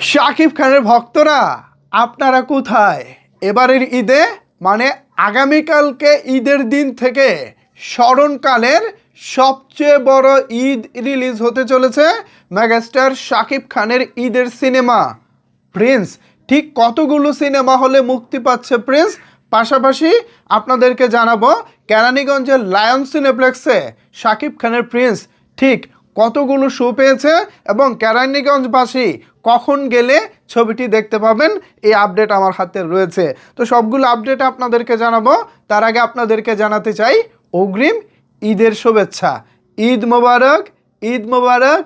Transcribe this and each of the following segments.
শাকিব খানের ভক্তরা আপনারা কোথায়? এবারের ঈদে মানে আগামীকালকে ঈদের দিন থেকে স্মরণকালের সবচেয়ে বড় ঈদ রিলিজ হতে চলেছে মেগাস্টার শাকিব খানের ঈদের সিনেমা প্রিন্স। ঠিক কতগুলো সিনেমা হলে মুক্তি পাচ্ছে প্রিন্স, পাশাপাশি আপনাদেরকে জানাবো কেরানীগঞ্জের লায়ন সিনেপ্লেক্সে শাকিব খানের প্রিন্স ঠিক কতগুলো শো পেয়েছে এবং কেরানীগঞ্জবাসী কখন গেলে ছবিটি দেখতে পাবেন, এই আপডেট আমার হাতে রয়েছে। তো সবগুলো আপডেট আপনাদেরকে জানাবো। তার আগে আপনাদেরকে জানাতে চাই অগ্রিম ঈদের শুভেচ্ছা। ঈদ মোবারক, ঈদ মোবারক,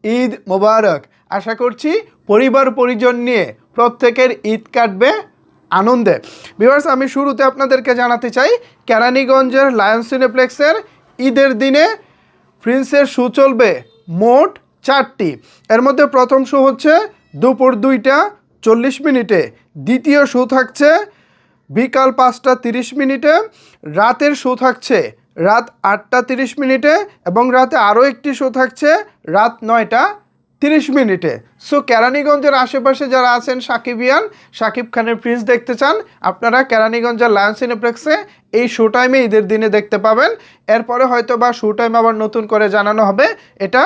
ঈদ মোবারক। আশা করছি পরিবার পরিজন নিয়ে প্রত্যেকের ঈদ কাটবে আনন্দে। ভিউয়ার্স, আমি শুরুতে আপনাদেরকে জানাতে চাই কেরানীগঞ্জের লায়ন সিনেপ্লেক্সের ঈদের দিনে প্রিন্সের শো চলবে মোট 4টি। এর মধ্যে প্রথম শো হচ্ছে দুপুর 2টা 40 মিনিটে, দ্বিতীয় শো থাকছে বিকাল 5টা 30 মিনিটে, রাতের শো থাকছে রাত 8টা 30 মিনিটে এবং রাতে আরও একটি শো থাকছে রাত 9টা 30 মিনিটে। সো কেরানীগঞ্জের আশেপাশে যারা আছেন সাকিবিয়ান, শাকিব খানের প্রিন্স দেখতে চান, আপনারা কেরানীগঞ্জের লায়ন সিনেপ্লেক্সে এই শো টাইমে ঈদের দিনে দেখতে পাবেন। এরপরে হয়তো বা শো টাইম আবার নতুন করে জানানো হবে, এটা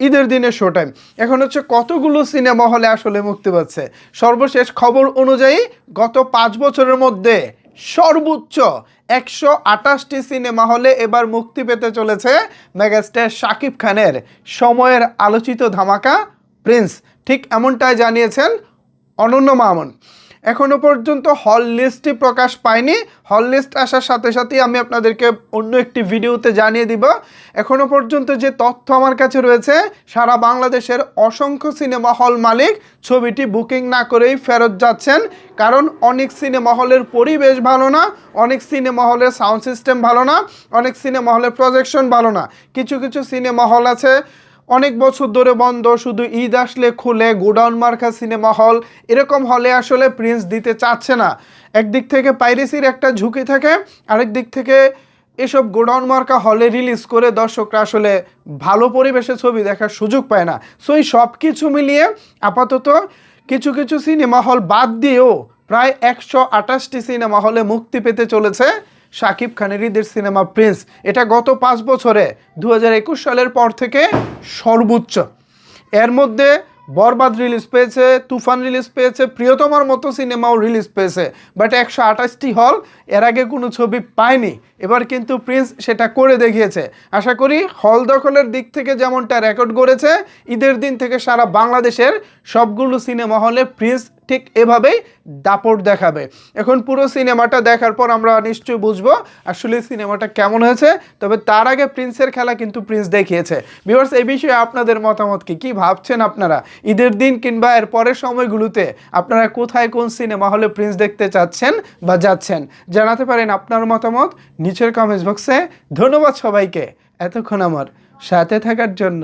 ঈদের দিনের শো টাইম। এখন হচ্ছে কতগুলো সিনেমা হলে আসলে মুক্তি পাচ্ছে। সর্বশেষ খবর অনুযায়ী গত 5 বছরের মধ্যে সর্বোচ্চ 128টি সিনেমা হলে এবার মুক্তি পেতে চলেছে মেগাস্টার শাকিব খানের সময়ের আলোচিত ধামাকা প্রিন্স। ঠিক এমনটাই জানিয়েছেন অনন্য মামুন। এখনও পর্যন্ত হল লিস্টটি প্রকাশ পায়নি। হল লিস্ট আসার সাথে সাথেই আমি আপনাদেরকে অন্য একটি ভিডিওতে জানিয়ে দিব। এখনও পর্যন্ত যে তথ্য আমার কাছে রয়েছে, সারা বাংলাদেশের অসংখ্য সিনেমা হল মালিক ছবিটি বুকিং না করেই ফেরত যাচ্ছেন। কারণ অনেক সিনেমা হলের পরিবেশ ভালো না, অনেক সিনেমা হলের সাউন্ড সিস্টেম ভালো না, অনেক সিনেমা হলের প্রজেকশন ভালো না। কিছু কিছু সিনেমা হল আছে অনেক বছর ধরে বন্ধ, শুধু ঈদ আসলে খুলে, গোডাউন মার্কা সিনেমা হল। এরকম হলে আসলে প্রিন্স দিতে চাচ্ছে না। একদিক থেকে পাইরেসির একটা ঝুঁকি থাকে, আরেক দিক থেকে এসব গোডাউন মার্কা হলে রিলিজ করে দর্শকরা আসলে ভালো পরিবেশে ছবি দেখার সুযোগ পায় না। সো এই সব কিছু মিলিয়ে আপাতত কিছু কিছু সিনেমা হল বাদ দিয়েও প্রায় 128টি সিনেমা হলে মুক্তি পেতে চলেছে শাকিব খানের ঈদের সিনেমা প্রিন্স। এটা গত 5 বছরে 2021 সালের পর থেকে সর্বোচ্চ। এর মধ্যে বরবাদ রিলিজ পেয়েছে, তুফান রিলিজ পেয়েছে, প্রিয়তমার মতো সিনেমাও রিলিজ পেয়েছে, বাট 128টি হল এর আগে কোনো ছবি পায়নি। এবার কিন্তু প্রিন্স সেটা করে দেখিয়েছে। আশা করি হল দখলের দিক থেকে যেমনটা রেকর্ড করেছে, ঈদের দিন থেকে সারা বাংলাদেশের সবগুলো সিনেমা হলে প্রিন্স ঠিক এভাবেই দাপট দেখাবে। এখন পুরো সিনেমাটা দেখার পর আমরা নিশ্চয়ই বুঝবো আসলে সিনেমাটা কেমন হয়েছে। তবে তার আগে প্রিন্সের খেলা কিন্তু প্রিন্স দেখিয়েছে। ভিউয়ার্স, এই বিষয়ে আপনাদের মতামত কি ভাবছেন আপনারা? ঈদের দিন কিংবা এর পরের সময়গুলোতে আপনারা কোথায় কোন সিনেমা হলে প্রিন্স দেখতে চাচ্ছেন বা যাচ্ছেন? জানাতে পারেন আপনার মতামত নিচের কমেন্টস বক্সে। ধন্যবাদ সবাইকে এতক্ষণ আমার সাথে থাকার জন্য।